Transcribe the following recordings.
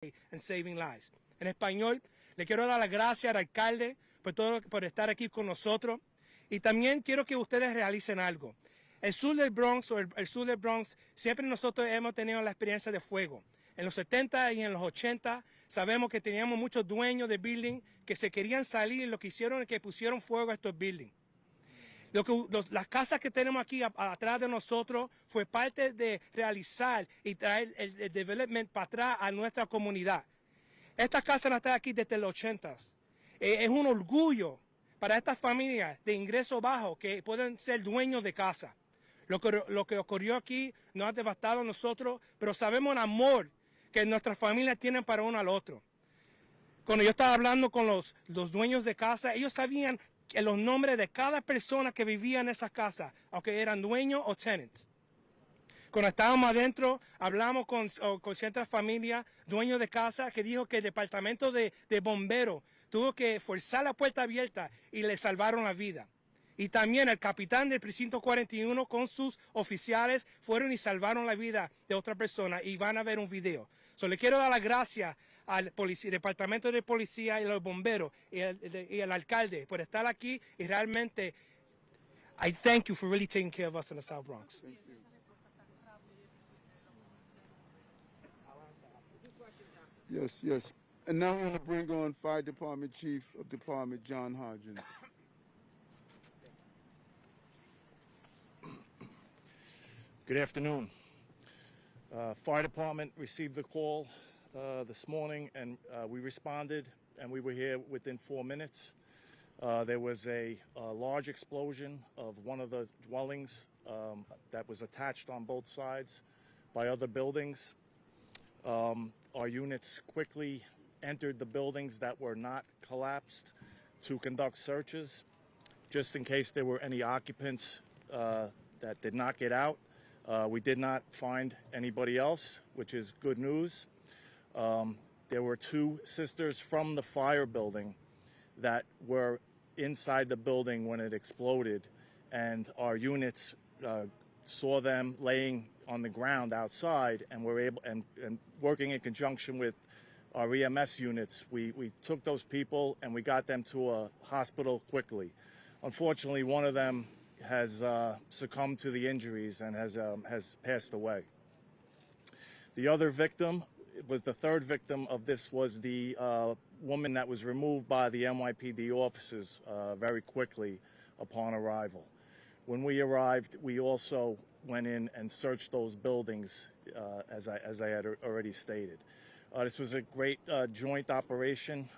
and saving lives. En español, le quiero dar las gracias al alcalde por estar aquí con nosotros. Y también quiero que ustedes realicen algo. El sur del Bronx, el sur del Bronx, siempre nosotros hemos tenido la experiencia de fuego. En los 70 y en los 80 sabemos que teníamos muchos dueños de building que se querían salir y lo que hicieron es que pusieron fuego a estos buildings. Las casas que tenemos aquí atrás de nosotros fue parte de realizar y traer el development para atrás a nuestra comunidad. Estas casas están aquí desde los 80. Es un orgullo para estas familias de ingreso bajo que pueden ser dueños de casa. Lo que ocurrió aquí nos ha devastado a nosotros, pero sabemos el amor que nuestras familias tienen para uno al otro. Cuando yo estaba hablando con los dueños de casa, ellos sabían los nombres de cada persona que vivía en esas casas, aunque eran dueños o tenants. Cuando estábamos adentro, hablamos con ciertas familias, dueños de casa, que dijo que el departamento de bomberos tuvo que forzar la puerta abierta y le salvaron la vida. Y también el capitán del precinto 41 con sus oficiales fueron y salvaron la vida de otra persona y van a ver un video. Le quiero dar las gracias al departamento de policía y a los bomberos y al alcalde por estar aquí y realmente I thank you for really taking care of us in the South Bronx. Yes, yes. And now we're going to bring on Fire Department Chief of Department John Hodgins. Good afternoon. Fire Department received the call this morning, and we responded, and we were here within 4 minutes. There was a large explosion of one of the dwellings that was attached on both sides by other buildings. Our units quickly entered the buildings that were not collapsed to conduct searches, just in case there were any occupants that did not get out. We did not find anybody else, which is good news. There were 2 sisters from the fire building that were inside the building when it exploded, and our units saw them laying on the ground outside, and were able and working in conjunction with our EMS units, we took those people and we got them to a hospital quickly. Unfortunately, one of them has succumbed to the injuries and has passed away. The other victim was the third victim of this was the woman that was removed by the NYPD officers very quickly upon arrival. When we arrived, we also went in and searched those buildings, as I had already stated. This was a great joint operation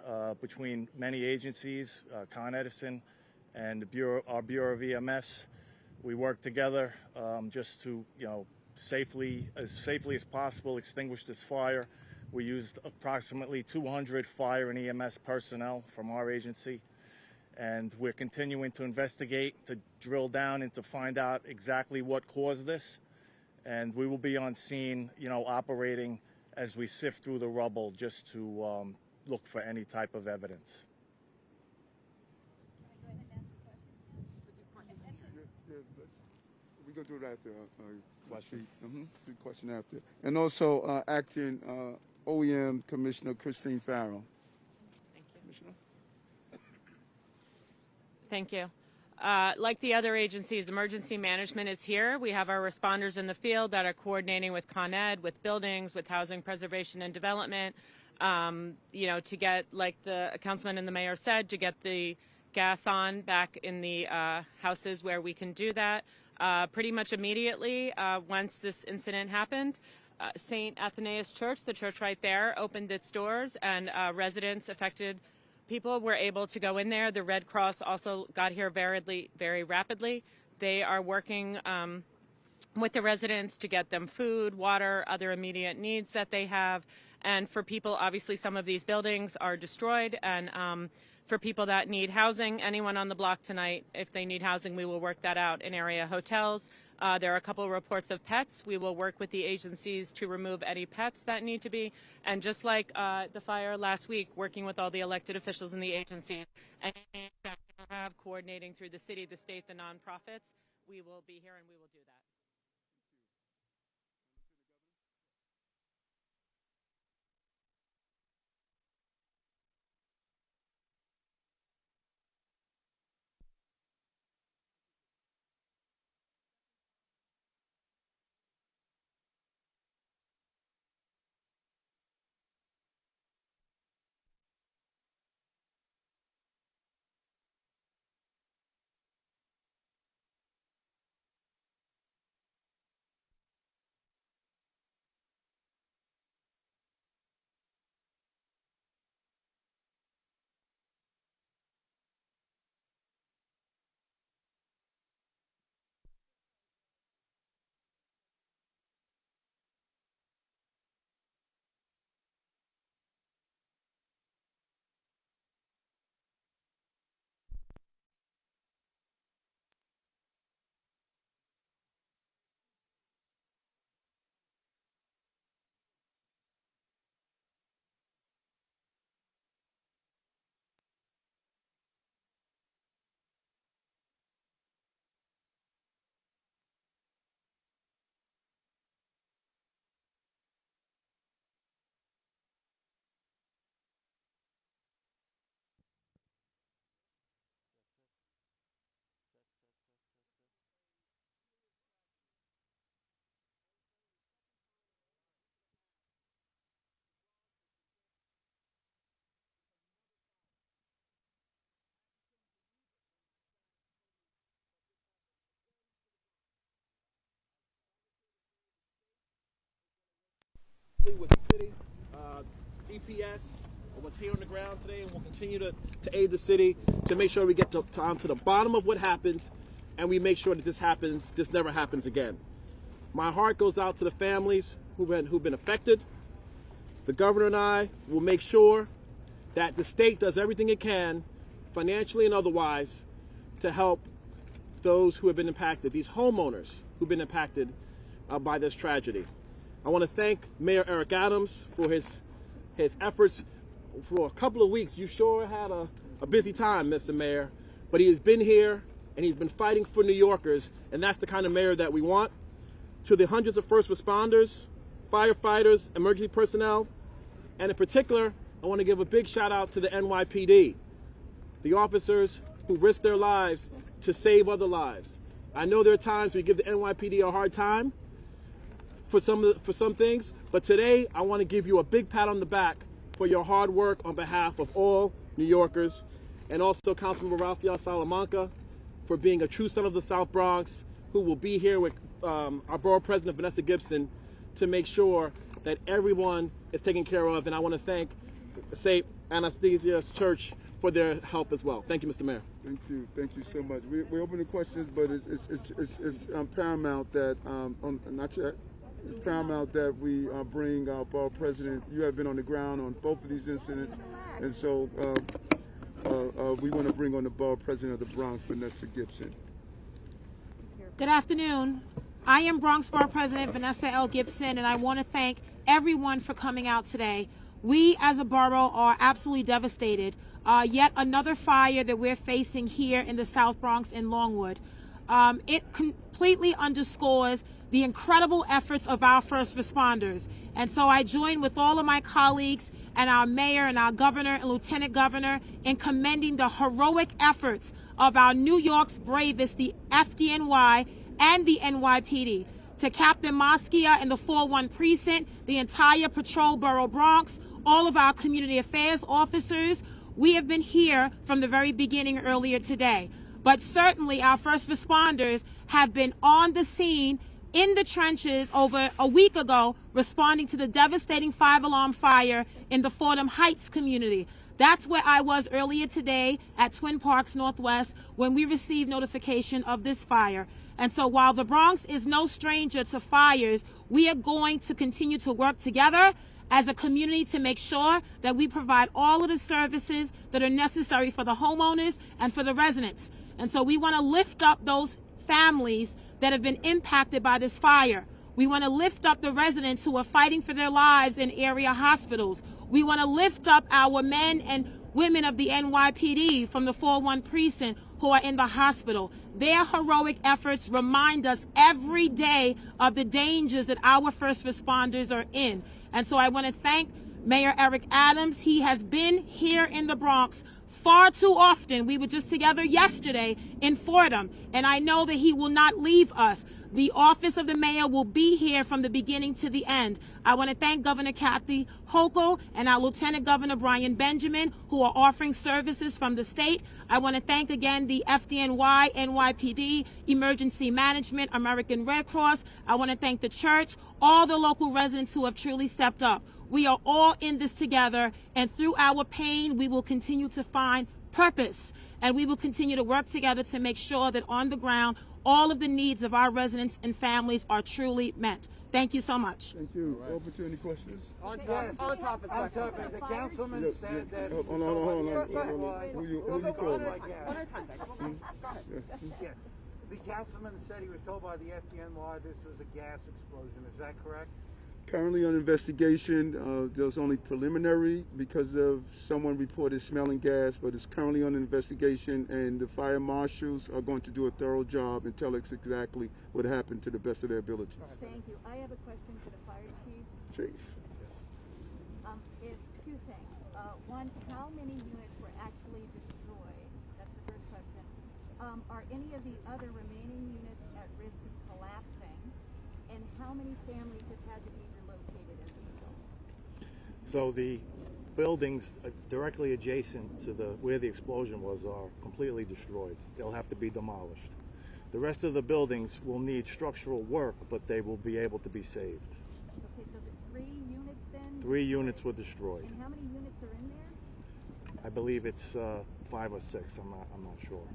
between many agencies, Con Edison and our Bureau of EMS. We worked together just to, safely as possible extinguish this fire. We used approximately 200 fire and EMS personnel from our agency, and we're continuing to investigate, to drill down and to find out exactly what caused this. And we will be on scene, operating as we sift through the rubble just to look for any type of evidence. We're going to do that after. Question. The question after. And also acting OEM Commissioner Christine Farrell. Thank you. Commissioner? Thank you. Like the other agencies, emergency management is here. We have our responders in the field that are coordinating with Con Ed, with buildings, with housing preservation and development, to get, like the councilman and the mayor said, to get the gas on back in the houses where we can do that. Pretty much immediately, once this incident happened, St. Athenaeus Church, the church right there, opened its doors, and residents affected people were able to go in there. The Red Cross also got here very rapidly. They are working with the residents to get them food, water, other immediate needs that they have. And for people, obviously some of these buildings are destroyed, and for people that need housing, anyone on the block tonight, if they need housing, we will work that out in area hotels. There are a couple of reports of pets. We will work with the agencies to remove any pets that need to be. And just like the fire last week, working with all the elected officials in the agency and that we have coordinating through the city, the state, the nonprofits, we will be here and we will do that. with the city, DPS, what's here on the ground today, and we'll continue to aid the city to make sure we get to the bottom of what happened, and we make sure that this never happens again. My heart goes out to the families who've been affected. The governor and I will make sure that the state does everything it can, financially and otherwise, to help those who have been impacted, these homeowners who've been impacted by this tragedy. I want to thank Mayor Eric Adams for his efforts for a couple of weeks. You sure had a busy time, Mr. Mayor, but he has been here and he's been fighting for New Yorkers, and that's the kind of mayor that we want. To the hundreds of first responders, firefighters, emergency personnel, and in particular, I want to give a big shout out to the NYPD, the officers who risk their lives to save other lives. I know there are times we give the NYPD a hard time for some things, but today I want to give you a big pat on the back for your hard work on behalf of all New Yorkers, and also Councilmember Rafael Salamanca for being a true son of the South Bronx, who will be here with our Borough President, Vanessa Gibson, to make sure that everyone is taken care of. And I want to thank St. Anastasia's Church for their help as well. Thank you, Mr. Mayor. Thank you so much. We're open to questions, but it's paramount that it's paramount that we bring our Borough President. You have been on the ground on both of these incidents, and so we want to bring on the Borough President of the Bronx, Vanessa Gibson. Good afternoon. I am Bronx Borough President Vanessa L. Gibson, and I want to thank everyone for coming out today. We as a borough are absolutely devastated. Yet another fire that we're facing here in the South Bronx in Longwood. It completely underscores the incredible efforts of our first responders. And so I join with all of my colleagues and our mayor and our governor and lieutenant governor in commending the heroic efforts of our New York's bravest, the FDNY and the NYPD. To Captain Mosquia and the 4-1 precinct, the entire Patrol Borough Bronx, all of our community affairs officers, we have been here from the very beginning earlier today. But certainly our first responders have been on the scene in the trenches over a week ago, responding to the devastating 5-alarm fire in the Fordham Heights community. That's where I was earlier today at Twin Parks Northwest when we received notification of this fire. And so while the Bronx is no stranger to fires, we are going to continue to work together as a community to make sure that we provide all of the services that are necessary for the homeowners and for the residents. And so we want to lift up those families that have been impacted by this fire. We want to lift up the residents who are fighting for their lives in area hospitals. We want to lift up our men and women of the NYPD from the 4-1 precinct who are in the hospital. Their heroic efforts remind us every day of the dangers that our first responders are in. And so I want to thank Mayor Eric Adams. He has been here in the Bronx far too often. We were just together yesterday in Fordham, and I know that he will not leave us. The office of the mayor will be here from the beginning to the end. I want to thank Governor Kathy Hochul and our Lieutenant Governor Brian Benjamin, who are offering services from the state. I want to thank again the FDNY, NYPD, Emergency Management, American Red Cross. I want to thank the church, all the local residents who have truly stepped up. We are all in this together, and through our pain, we will continue to find purpose, and we will continue to work together to make sure that on the ground, all of the needs of our residents and families are truly met. Thank you so much. Thank you. Right. Open to any questions? On topic. The councilman said that. Hold on. Who you calling? The councilman said he was told by the FDNY this was a gas explosion. Is that correct? Currently on investigation. There's only preliminary because of someone reported smelling gas, but it's currently on investigation, and the fire marshals are going to do a thorough job and tell us exactly what happened to the best of their abilities. Thank you. I have a question for the fire chief. Chief. It's two things. One, how many units were actually destroyed? That's the first question. Are any of the other remaining units at risk of collapsing? And how many families have had to be relocated as a result? So the buildings directly adjacent to where the explosion was are completely destroyed. They'll have to be demolished. The rest of the buildings will need structural work, but they will be able to be saved. Okay, so the 3 units 3 units were destroyed. And how many units are in there? I believe it's 5 or 6. I'm not sure. Okay,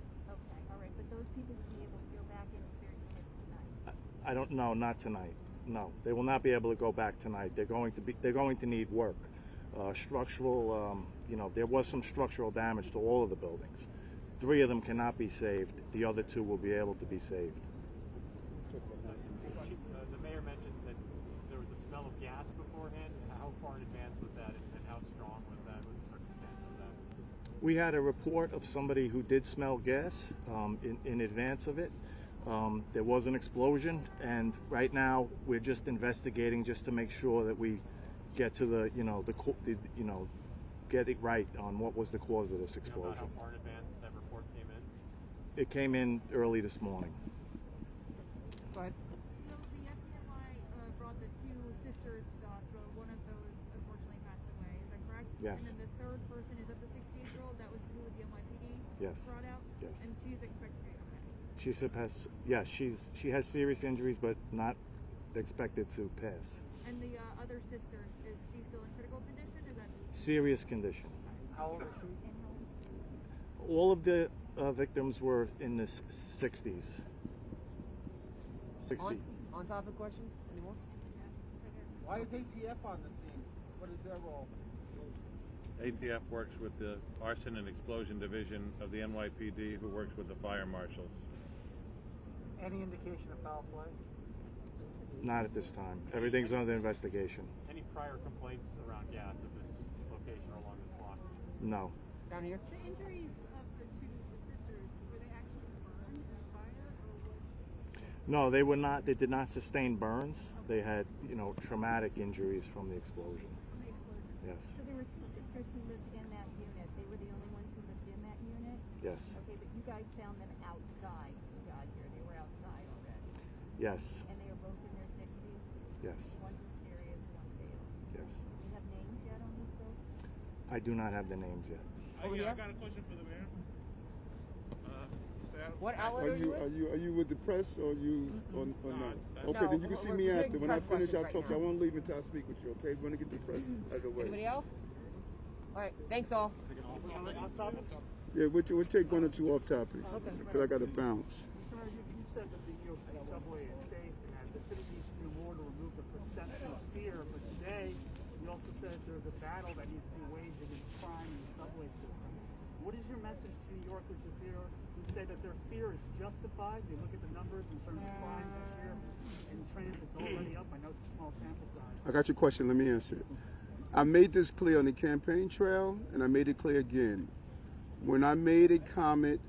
all right, but those people will be able to go back into their units tonight. I don't know. Not tonight. No, they will not be able to go back tonight. They're going to need work. Structural. There was some structural damage to all of the buildings. 3 of them cannot be saved. The other 2 will be able to be saved. The mayor mentioned that there was a smell of gas beforehand. How far in advance was that, and how strong was that? What was the circumstance of that? We had a report of somebody who did smell gas in advance of it. There was an explosion, and right now we're just investigating just to make sure that we get to get it right on what was the cause of this explosion. About how far in advance that report came in? It came in early this morning. Go ahead. So the FDNY brought the 2 sisters to the hospital. One of those unfortunately passed away. Is that correct? Yes. And then the third person is of the 68-year-old. That was who the NYPD Yes. brought out. Yes. And she's expected to be okay. She has serious injuries, but not expected to pass. And the other sister, is she still in critical condition? Is that Serious condition. How old is she? All of the victims were in the 60s. 60. On topic questions? Any more? Why is ATF on the scene? What is their role? ATF works with the Arson and Explosion Division of the NYPD, who works with the fire marshals. Any indication of foul play? Not at this time. Everything's under investigation. Any prior complaints around gas at this location or along this block? No. Down here? the injuries of the 2 sisters, were they actually burned in a fire or what? No, they were not. They did not sustain burns. They had, traumatic injuries from the explosion. From the explosion? Yes. So there were 2 sisters who lived in that unit. They were the only ones who lived in that unit? Yes. Okay, but you guys found them outside when you got here. They were outside already. Yes. And they are both in their 60s? Yes. One's in serious, one fatal. Yes. Do you have names yet on these folks? I do not have the names yet. Over here? I got a question for the mayor. What outlet are you with? Are you with the press or you or not? Okay, No, then you can see we're me doing after. When I press finish, I'll questions talk to right you. I now. won't leave until I speak with you. Okay, we're gonna get the press out of the way. Anybody else? All right. Thanks all. Yeah, we'll take 1 or 2 off topics because I got to bounce. Sir, you said that the New York City subway is safe and that the city needs to do more to remove the perception of fear. But today, you also said there's a battle that needs to be waged against crime in the subway system. What is your message to New Yorkers who say that their fear is justified? They look at the numbers in terms of crimes this year in transit's already up. I know it's a small sample size. I got your question. Let me answer it. I made this clear on the campaign trail, and I made it clear again. When I made a comment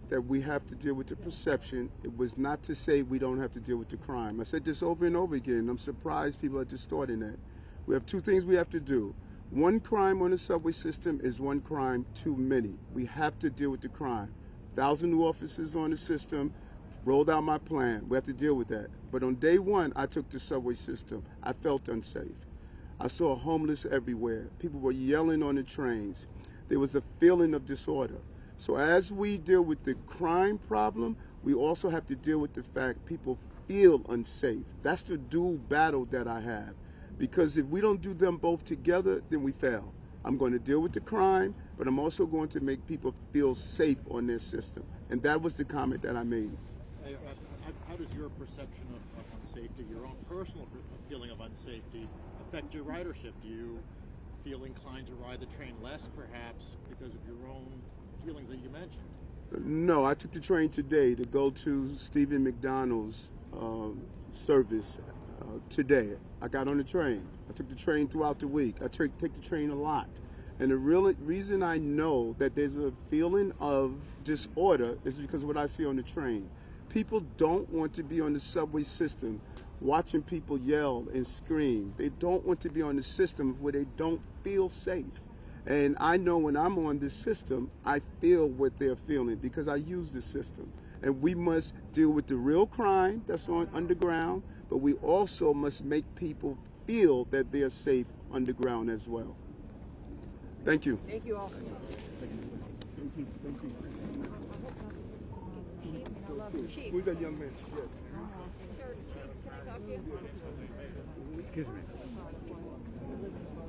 that we have to deal with the perception, it was not to say we don't have to deal with the crime. I said this over and over again. I'm surprised people are distorting that. We have 2 things we have to do. One crime on the subway system is one crime too many. We have to deal with the crime. 1,000 new officers on the system, rolled out my plan. We have to deal with that. But on day 1, I took the subway system. I felt unsafe. I saw homeless everywhere. People were yelling on the trains. There was a feeling of disorder. So as we deal with the crime problem, we also have to deal with the fact people feel unsafe. That's the dual battle that I have. Because if we don't do them both together, then we fail. I'm going to deal with the crime, but I'm also going to make people feel safe on their system. And that was the comment that I made. How does your perception of unsafety, your own personal feeling of unsafety, affect your ridership? Do you feel inclined to ride the train less, perhaps, because of your own feelings that you mentioned? No, I took the train today to go to Stephen McDonald's service today. I got on the train. I took the train throughout the week. I take the train a lot. And the real reason I know that there's a feeling of disorder is because of what I see on the train. People don't want to be on the subway system watching people yell and scream. They don't want to be on the system where they don't feel safe. And I know when I'm on this system, I feel what they're feeling because I use the system. And we must deal with the real crime that's on underground, but we also must make people feel that they're safe underground as well. Thank you. Thank you all. Thank you. Thank you. Who's that young man? Yes. Sir, Chief, can I talk to you? Excuse me.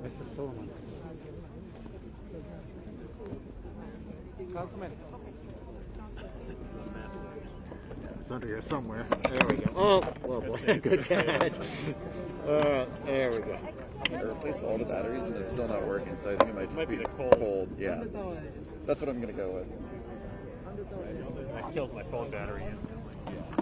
Mr. Sullivan. Councilman. It's under here somewhere. There we go. Oh boy. Good catch. There we go. I replaced all the batteries and it's still not working, so I think it might just be the cold. Yeah. That's what I'm going to go with. That kills my phone battery instantly.